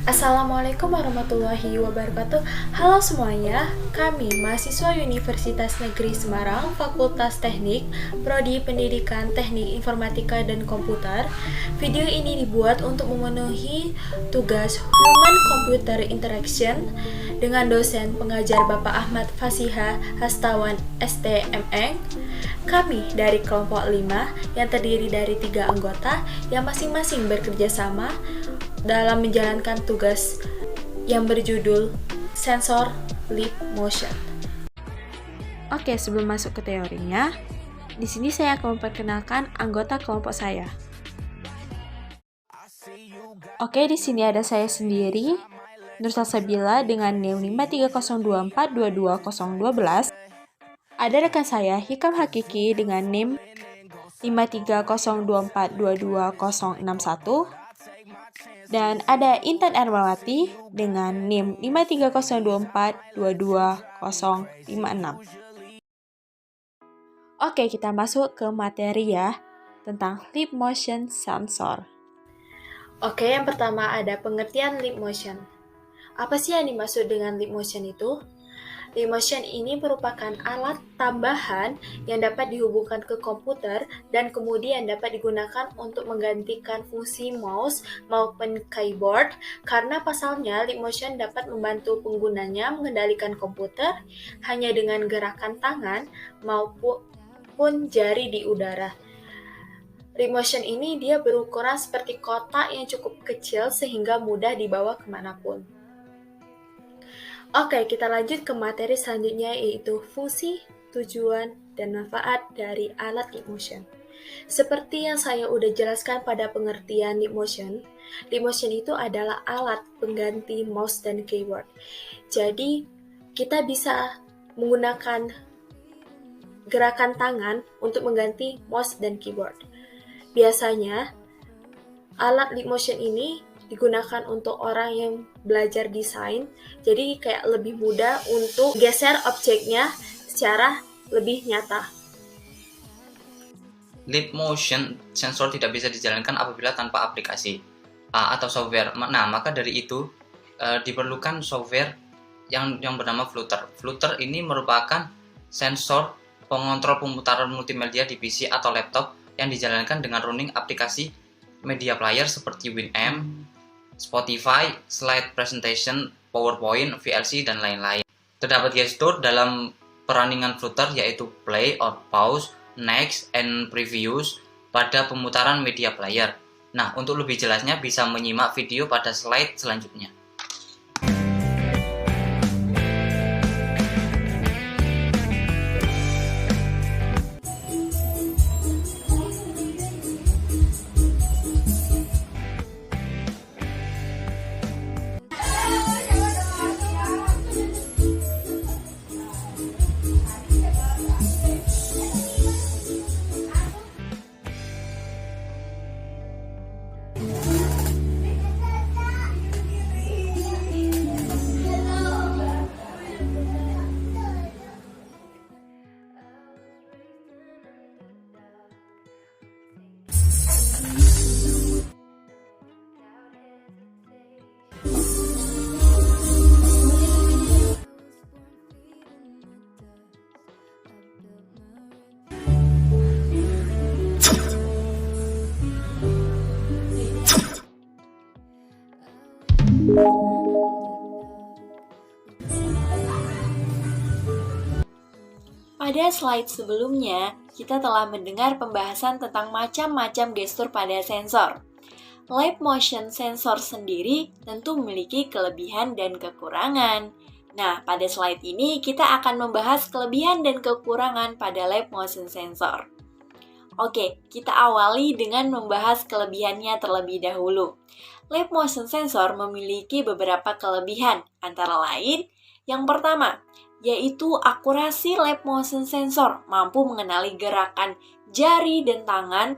Assalamualaikum warahmatullahi wabarakatuh. Halo semuanya, kami mahasiswa Universitas Negeri Semarang, Fakultas Teknik, Prodi Pendidikan Teknik Informatika dan Komputer. Video ini dibuat untuk memenuhi tugas Human Computer Interaction dengan dosen pengajar Bapak Ahmad Fasiha Hastawan STMN. Kami dari kelompok 5 yang terdiri dari 3 anggota yang masing-masing bekerja sama dalam menjalankan tugas yang berjudul Sensor Lip Motion. Oke, sebelum masuk ke teorinya, di sini saya akan memperkenalkan anggota kelompok saya. Oke, di sini ada saya sendiri, Nur Salsabila dengan NIM 53024222012. Ada rekan saya Hikam Hakiki dengan NIM 53024222061. Dan ada Intan Ermawati dengan NIM 53024222056. Oke, kita masuk ke materi ya, tentang lip motion sensor. Oke, yang pertama ada pengertian lip motion. Apa sih yang dimaksud dengan lip motion itu? Lip motion ini merupakan alat tambahan yang dapat dihubungkan ke komputer dan kemudian dapat digunakan untuk menggantikan fungsi mouse maupun keyboard, karena pasalnya lip motion dapat membantu penggunanya mengendalikan komputer hanya dengan gerakan tangan maupun jari di udara. Lip motion ini dia berukuran seperti kotak yang cukup kecil sehingga mudah dibawa kemanapun. Oke, kita lanjut ke materi selanjutnya, yaitu fungsi, tujuan, dan manfaat dari alat lip motion. Seperti yang saya udah jelaskan pada pengertian lip motion itu adalah alat pengganti mouse dan keyboard. Jadi, kita bisa menggunakan gerakan tangan untuk mengganti mouse dan keyboard. Biasanya, alat lip motion ini digunakan untuk orang yang belajar desain, jadi kayak lebih mudah untuk geser objeknya secara lebih nyata. Lip motion sensor tidak bisa dijalankan apabila tanpa aplikasi atau software. Nah, maka dari itu diperlukan software yang bernama Flutter. Flutter ini merupakan sensor pengontrol pemutaran multimedia di PC atau laptop yang dijalankan dengan running aplikasi media player seperti Winamp, Spotify, Slide Presentation, PowerPoint, VLC, dan lain-lain. Terdapat gestur dalam peraningan Flutter yaitu play or pause, next, and previous pada pemutaran media player. Nah, untuk lebih jelasnya bisa menyimak video pada slide selanjutnya. Pada slide sebelumnya, kita telah mendengar pembahasan tentang macam-macam gestur pada sensor. Lip motion sensor sendiri tentu memiliki kelebihan dan kekurangan. Nah, pada slide ini kita akan membahas kelebihan dan kekurangan pada lip motion sensor. Oke, kita awali dengan membahas kelebihannya terlebih dahulu. Lip motion sensor memiliki beberapa kelebihan, antara lain, yang pertama, yaitu akurasi lip motion sensor mampu mengenali gerakan jari dan tangan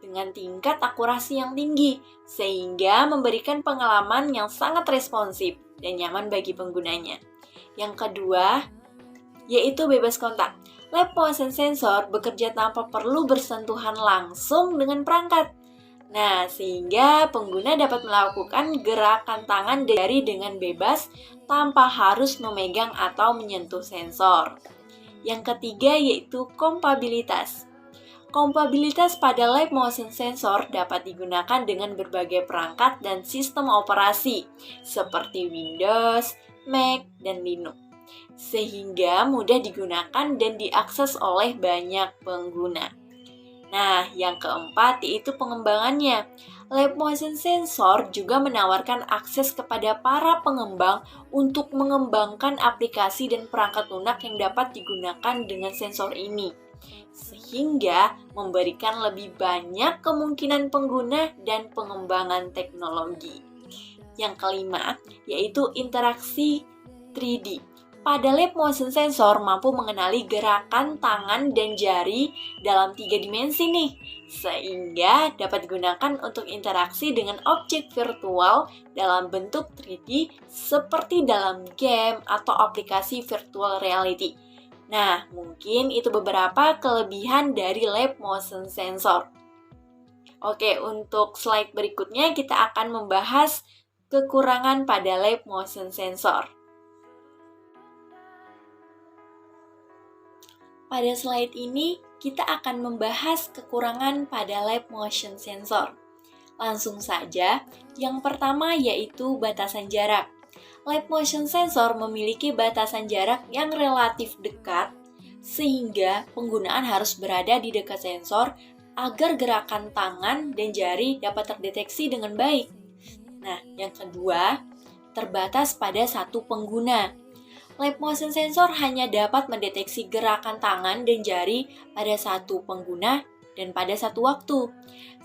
dengan tingkat akurasi yang tinggi, sehingga memberikan pengalaman yang sangat responsif dan nyaman bagi penggunanya. Yang kedua, yaitu bebas kontak. Lip motion sensor bekerja tanpa perlu bersentuhan langsung dengan perangkat. Nah, sehingga pengguna dapat melakukan gerakan tangan dan jari dengan bebas tanpa harus memegang atau menyentuh sensor. Yang ketiga yaitu kompabilitas. Kompabilitas pada live motion sensor dapat digunakan dengan berbagai perangkat dan sistem operasi seperti Windows, Mac, dan Linux, sehingga mudah digunakan dan diakses oleh banyak pengguna. Nah, yang keempat yaitu pengembangannya. Live motion sensor juga menawarkan akses kepada para pengembang untuk mengembangkan aplikasi dan perangkat lunak yang dapat digunakan dengan sensor ini, sehingga memberikan lebih banyak kemungkinan pengguna dan pengembangan teknologi. Yang kelima, yaitu interaksi 3D. Pada live motion sensor mampu mengenali gerakan tangan dan jari dalam 3 dimensi nih, sehingga dapat digunakan untuk interaksi dengan objek virtual dalam bentuk 3D seperti dalam game atau aplikasi virtual reality. Nah, mungkin itu beberapa kelebihan dari live motion sensor. Oke, untuk slide berikutnya kita akan membahas kekurangan pada live motion sensor. Pada slide ini, kita akan membahas kekurangan pada live motion sensor. Langsung saja, yang pertama yaitu batasan jarak. Live motion sensor memiliki batasan jarak yang relatif dekat, sehingga penggunaan harus berada di dekat sensor agar gerakan tangan dan jari dapat terdeteksi dengan baik. Nah, yang kedua, terbatas pada satu pengguna. Live motion sensor hanya dapat mendeteksi gerakan tangan dan jari pada satu pengguna dan pada satu waktu,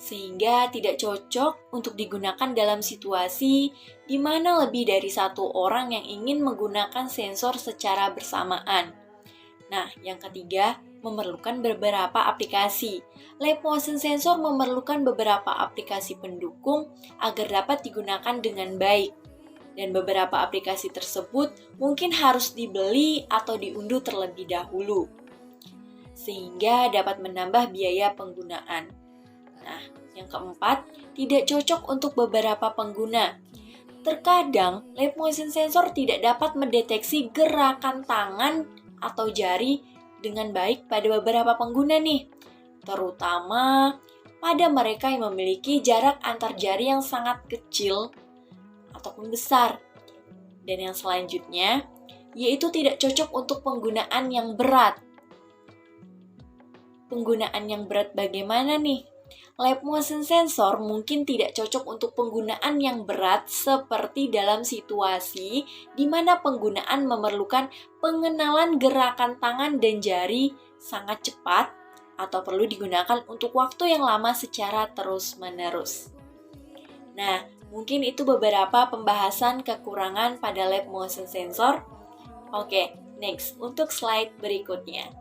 sehingga tidak cocok untuk digunakan dalam situasi di mana lebih dari satu orang yang ingin menggunakan sensor secara bersamaan. Nah, yang ketiga, memerlukan beberapa aplikasi. Live motion sensor memerlukan beberapa aplikasi pendukung agar dapat digunakan dengan baik. Dan beberapa aplikasi tersebut mungkin harus dibeli atau diunduh terlebih dahulu, sehingga dapat menambah biaya penggunaan. Nah, yang keempat, tidak cocok untuk beberapa pengguna. Terkadang, live motion sensor tidak dapat mendeteksi gerakan tangan atau jari dengan baik pada beberapa pengguna nih, terutama pada mereka yang memiliki jarak antar jari yang sangat kecil ataupun besar. Dan yang selanjutnya, yaitu tidak cocok untuk penggunaan yang berat. Penggunaan yang berat bagaimana nih? Live motion sensor mungkin tidak cocok untuk penggunaan yang berat seperti dalam situasi di mana penggunaan memerlukan pengenalan gerakan tangan dan jari sangat cepat atau perlu digunakan untuk waktu yang lama secara terus-menerus. Nah, mungkin itu beberapa pembahasan kekurangan pada live motion sensor. Oke, next, untuk slide berikutnya.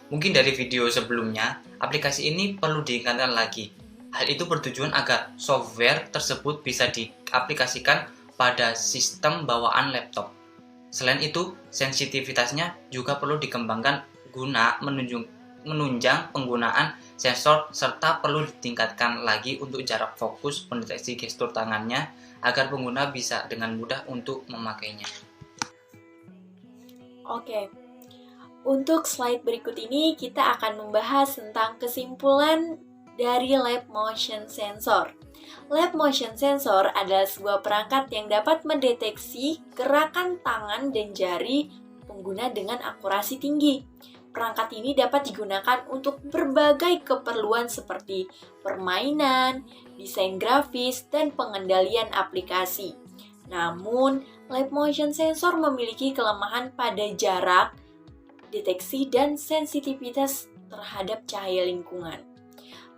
Mungkin dari video sebelumnya, aplikasi ini perlu diingatkan lagi. Hal itu bertujuan agar software tersebut bisa diaplikasikan pada sistem bawaan laptop. Selain itu, sensitivitasnya juga perlu dikembangkan guna menunjang penggunaan sensor serta perlu ditingkatkan lagi untuk jarak fokus pendeteksi gestur tangannya agar pengguna bisa dengan mudah untuk memakainya. Oke, untuk slide berikut ini kita akan membahas tentang kesimpulan dari live motion sensor. Live motion sensor adalah sebuah perangkat yang dapat mendeteksi gerakan tangan dan jari pengguna dengan akurasi tinggi. Perangkat ini dapat digunakan untuk berbagai keperluan seperti permainan, desain grafis, dan pengendalian aplikasi. Namun, live motion sensor memiliki kelemahan pada jarak, deteksi, dan sensitivitas terhadap cahaya lingkungan.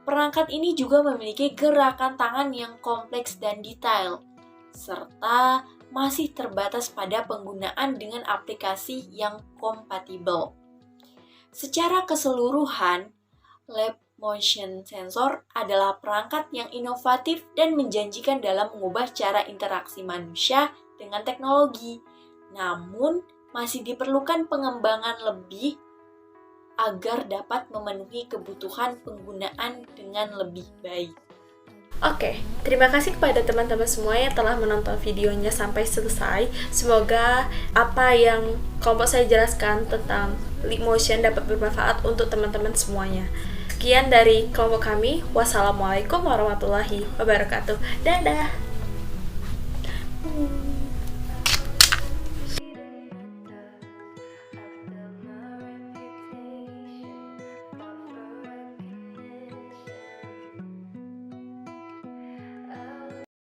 Perangkat ini juga memiliki gerakan tangan yang kompleks dan detail, serta masih terbatas pada penggunaan dengan aplikasi yang kompatibel. Secara keseluruhan, live motion sensor adalah perangkat yang inovatif dan menjanjikan dalam mengubah cara interaksi manusia dengan teknologi. Namun, masih diperlukan pengembangan lebih agar dapat memenuhi kebutuhan penggunaan dengan lebih baik. Oke, terima kasih kepada teman-teman semua yang telah menonton videonya sampai selesai. Semoga apa yang kelompok saya jelaskan tentang Leap Motion dapat bermanfaat untuk teman-teman semuanya. Sekian dari kelompok kami. Wassalamualaikum warahmatullahi wabarakatuh. Dadah.